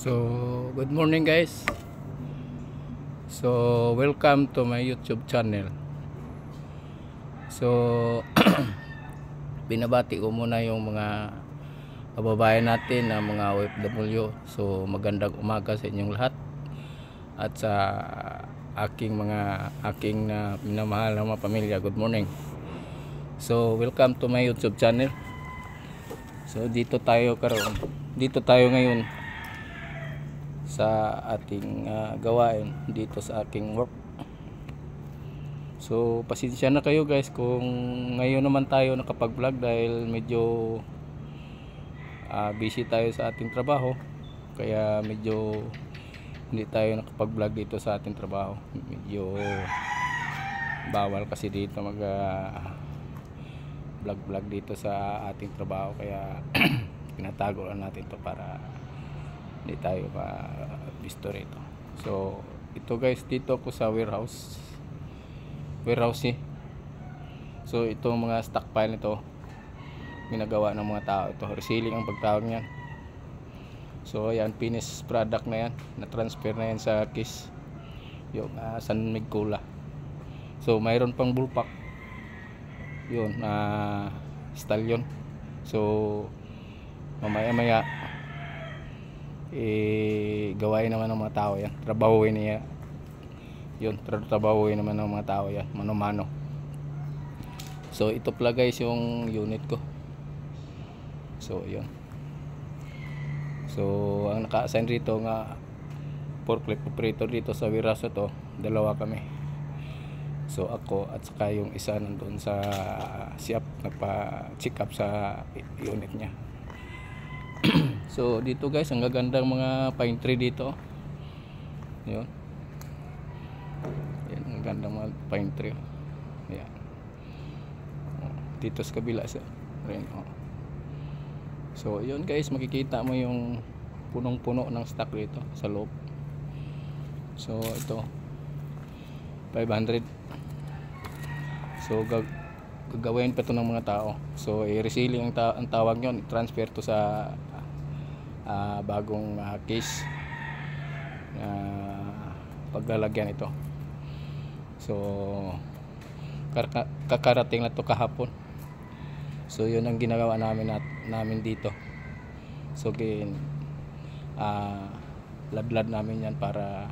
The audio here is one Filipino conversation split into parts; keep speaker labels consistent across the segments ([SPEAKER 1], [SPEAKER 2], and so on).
[SPEAKER 1] So, good morning guys. So, welcome to my YouTube channel. So, binabati ko muna yung mga kababayan natin na mga OFW. So, magandang umaga sa inyong lahat. At sa aking minamahal na mga pamilya, good morning. So, welcome to my YouTube channel. So, dito tayo ngayon sa ating gawain dito sa aking work. So pasensya na kayo guys kung ngayon naman tayo nakapag-vlog dahil medyo busy tayo sa ating trabaho, kaya medyo hindi tayo nakapag-vlog dito sa ating trabaho. Medyo bawal kasi dito mag vlog dito sa ating trabaho, kaya pinatago lang natin to para hindi tayo pa-visto rito. So ito guys, dito ako sa warehouse eh. So ito mga stockpile nito ginagawa ng mga tao. Ito reselling ang pagtawag niyan. So ayan, finished product na yan, na transfer na yan sa case yung San Miguel. So mayroon pang bullpack yun, stallion. So mamaya gawain naman ng mga tao yan, trabahuin niya yun, trabahuin naman ng mga tao yan, mano-mano. So ito pala guys yung unit ko. So yun, so ang naka-assign rito nga forklift operator dito sa warehouse to, dalawa kami. So ako at saka yung isa nandun sa shop, nagpa-check up sa unit niya. So dito guys, ang gagandang mga pine tree dito. Yun. Yan, ang gandang mga pine tree. Yan. Dito sa kabila sa rin. So yun guys, makikita mo yung punong-puno ng stock dito sa loob. So ito 500. So gagawin pa ito ng mga tao. So i-reselling ang tawag nyon, i-transfer to sa bagong case paglalagyan ito. So kakarating na to kahapon. So yun ang ginagawa namin dito. So ladlad namin yan para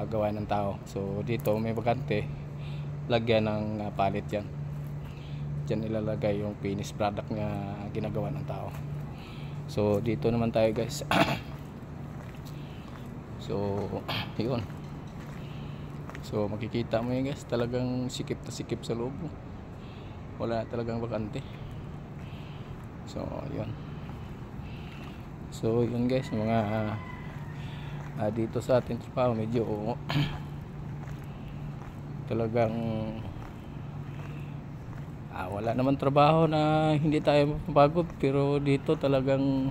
[SPEAKER 1] gawain ng tao. So dito may bakante, lagyan ng palit yan. Diyan ilalagay yung finished product na ginagawa ng tao. So dito naman tayo guys. So yun. So makikita mo yun guys, talagang sikip na sikip sa loob. Wala talagang bakante. So yun. So yun guys, mga dito sa ating trabaho medyo talagang wala naman trabaho na hindi tayo mapapagod, pero dito talagang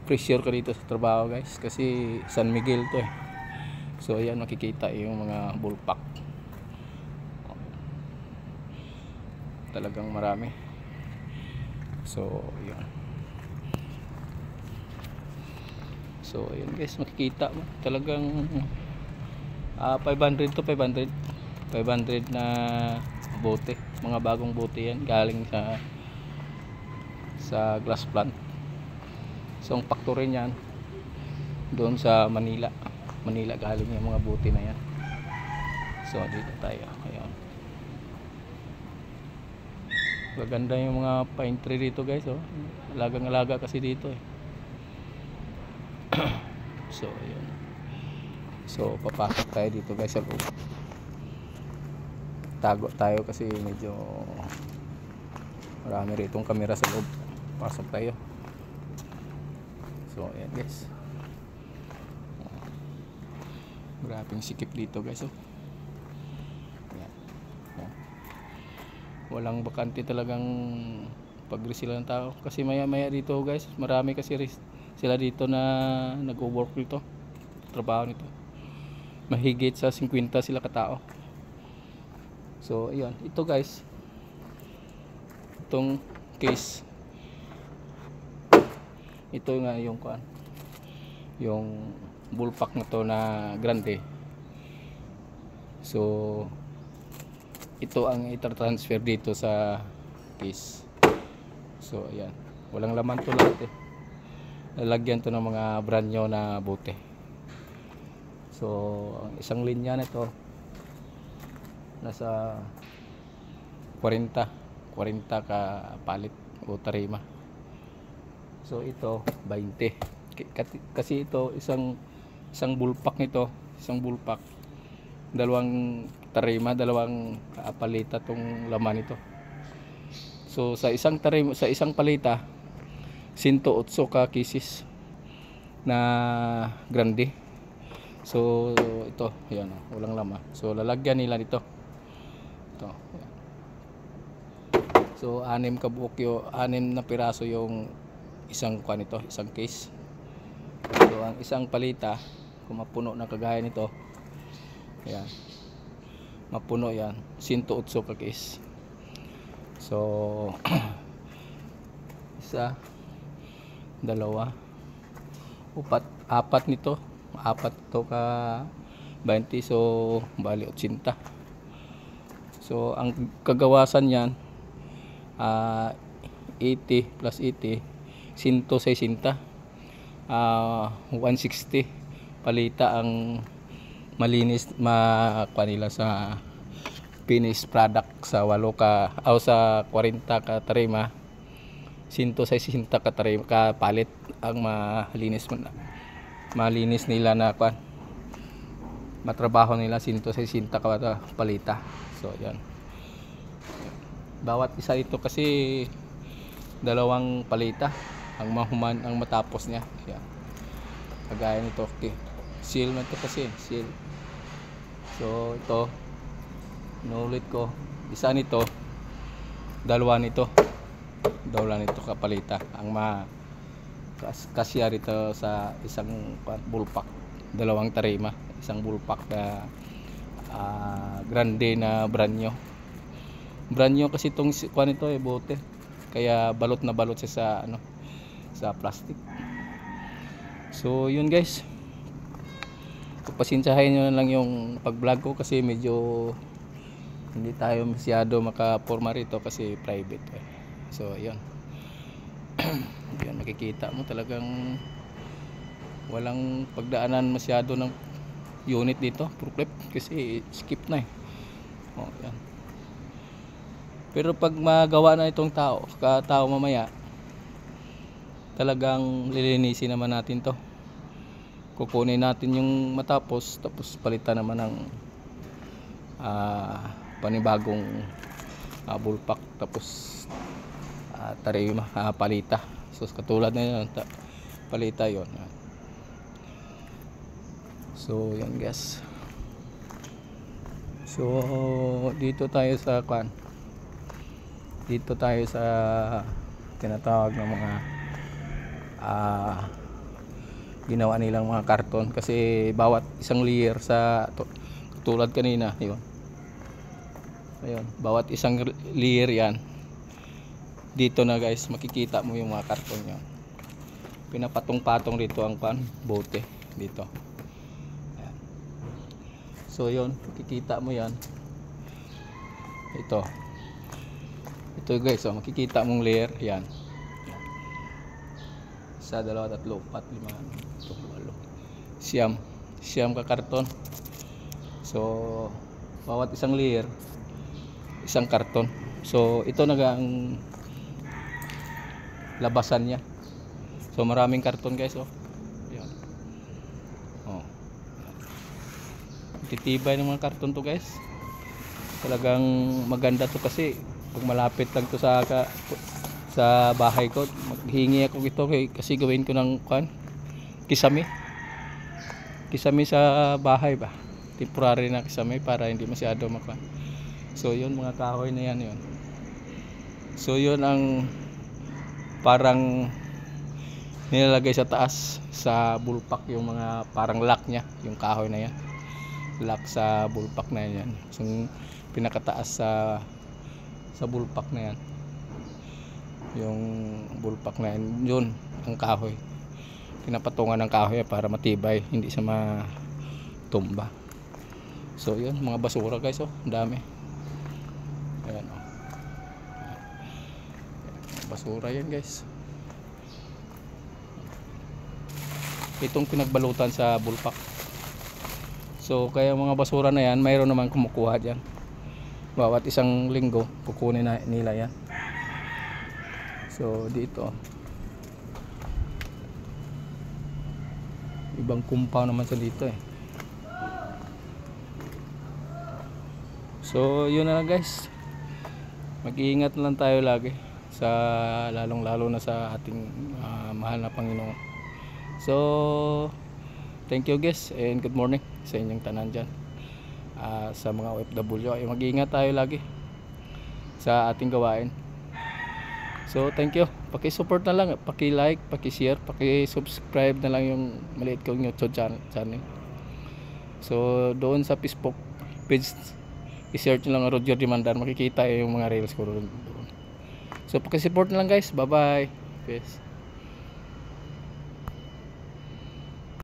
[SPEAKER 1] pressure ka dito sa trabaho guys, kasi San Miguel to eh. So ayan, makikita yung mga bullpack, talagang marami. So yun. So ayan guys, makikita mo talagang 500 na bote, mga bagong bote yan, galing sa glass plant. So ang factory niyan doon sa Manila galing yung mga bote na yan. So dito tayo, ayan, maganda yung mga pine tree dito guys. Alagang-alaga kasi dito eh. So ayan, so papasok tayo dito guys sa loob. Tago tayo kasi medyo marami ritong kamera sa loob. Pasok tayo. So ayan guys, grabing sikip dito guys. Ayan. Ayan. Walang bakante talagang pag-resell ng tao, kasi maya dito guys, marami kasi sila dito na nag-work dito, trabaho nito. Mahigit sa 50 sila katao. So ayun, ito guys, itong case ito nga yung kuan, yung bullpack na to na grande. So ito ang i-transfer dito sa case. So ayan, walang laman to lahat eh. Lalagyan to ng mga brand new na bote. So ang isang linya nito nasa 40 ka palit o tarima. So ito 20. Kasi ito isang bullpack nito, isang bullpack, dalawang tarima, dalawang palita tong laman ito. So sa isang tarima, sa isang palita 108 ka kisis na grande. So ito, ayan, walang laman. So lalagyan nila dito. Ito. Ayan. So 6 na piraso yung isang kuan nito, isang case. So ang isang palita kung mapuno na kagaya nito, ayan, mapuno yan, 108 ka case. So isa, dalawa, apat nito, apat to ka 20, so bali 80. So ang kagawasan yan 80 plus 80 160, 160 palita ang malinis makuha nila sa finished product. Sa 8 ka o sa 40 ka tarima 160 ka tarima ka palit ang malinis nila na kuan, matrabaho nila 160 ka palita. So yan, bawat isa ito kasi dalawang palita ang matapos niya. Yan, kagaya nito, okay, seal na ito kasi seal. So ito inulit ko, isa nito, dalawa nito kapalita ang kasya rito sa isang bullpack, dalawang tarima, isang bullpack na grande na brand new kasi itong kuan ito bote, kaya balot na balot siya sa sa plastic. So yun guys, pasensyahin nyo na lang yung pag vlog ko kasi medyo hindi tayo masyado makaporma rito kasi private eh. So yun yan, makikita mo talagang walang pagdaanan masyado ng unit dito, forklift, kasi skip na eh. Yan. Pero pag magawa na itong tao mamaya, talagang lilinisin naman natin to. Kukunin natin yung matapos, tapos palitan naman ng panibagong bullpack, tapos tarima, palita. So katulad na yun, palita yon. So yan guys. So dito tayo sa tinatawag ng mga ginawa nilang mga karton, kasi bawat isang layer sa tulad kanina yun, ayun, bawat isang layer yan dito na guys, makikita mo yung mga karton nyo, pinapatong-patong rito ang bote dito. Ayan. So yun, makikita mo yan, ito guys, makikita mong layer yan, 1, 2, 3, 4, 5, 6, 7, 8 siyam ka karton. So bawat isang layer isang karton. So ito na ang labasan niya. So maraming karton guys, yan. Titibay ng mga karton to guys, talagang maganda to kasi pag malapit lang to sa bahay ko, maghingi ako ito kasi gawin ko ng kisame sa bahay ba, temporary na kisame para hindi masyado makwan. So yun, mga kahoy na yan yun. So yun ang parang nilalagay sa taas sa bullpack, yung mga parang lock nya, yung kahoy na yan, lock sa bullpack na yan, yung pinakataas sa bullpack na yan, yung bullpack na yan, yun ang kahoy. pinapatungan ng kahoy para matibay, hindi siya matumba. So yun, mga basura guys, oh, ang dami. Ayan, oh. Basura yan guys. Itong pinagbalutan sa bulpak. So kaya mga basura na yan, mayroon naman kumukuha dyan. Bawat isang linggo kukunin na nila yan. So dito ibang compound naman sa dito eh. So yun na lang guys, mag-iingat lang tayo lagi sa lalong lalo na sa ating mahal na Panginoon. So thank you guys and good morning sa inyong tanan dyan. Sa mga OFW ay mag-iingat tayo lagi sa ating gawain. So thank you, paki-support na lang, paki-like, paki-share, paki-subscribe na lang yung maliit kong YouTube channel. So doon sa Facebook page, i-search nyo lang Roger Dimandar, makikita yung mga reels ko doon. So paki-support na lang guys, bye bye. Peace.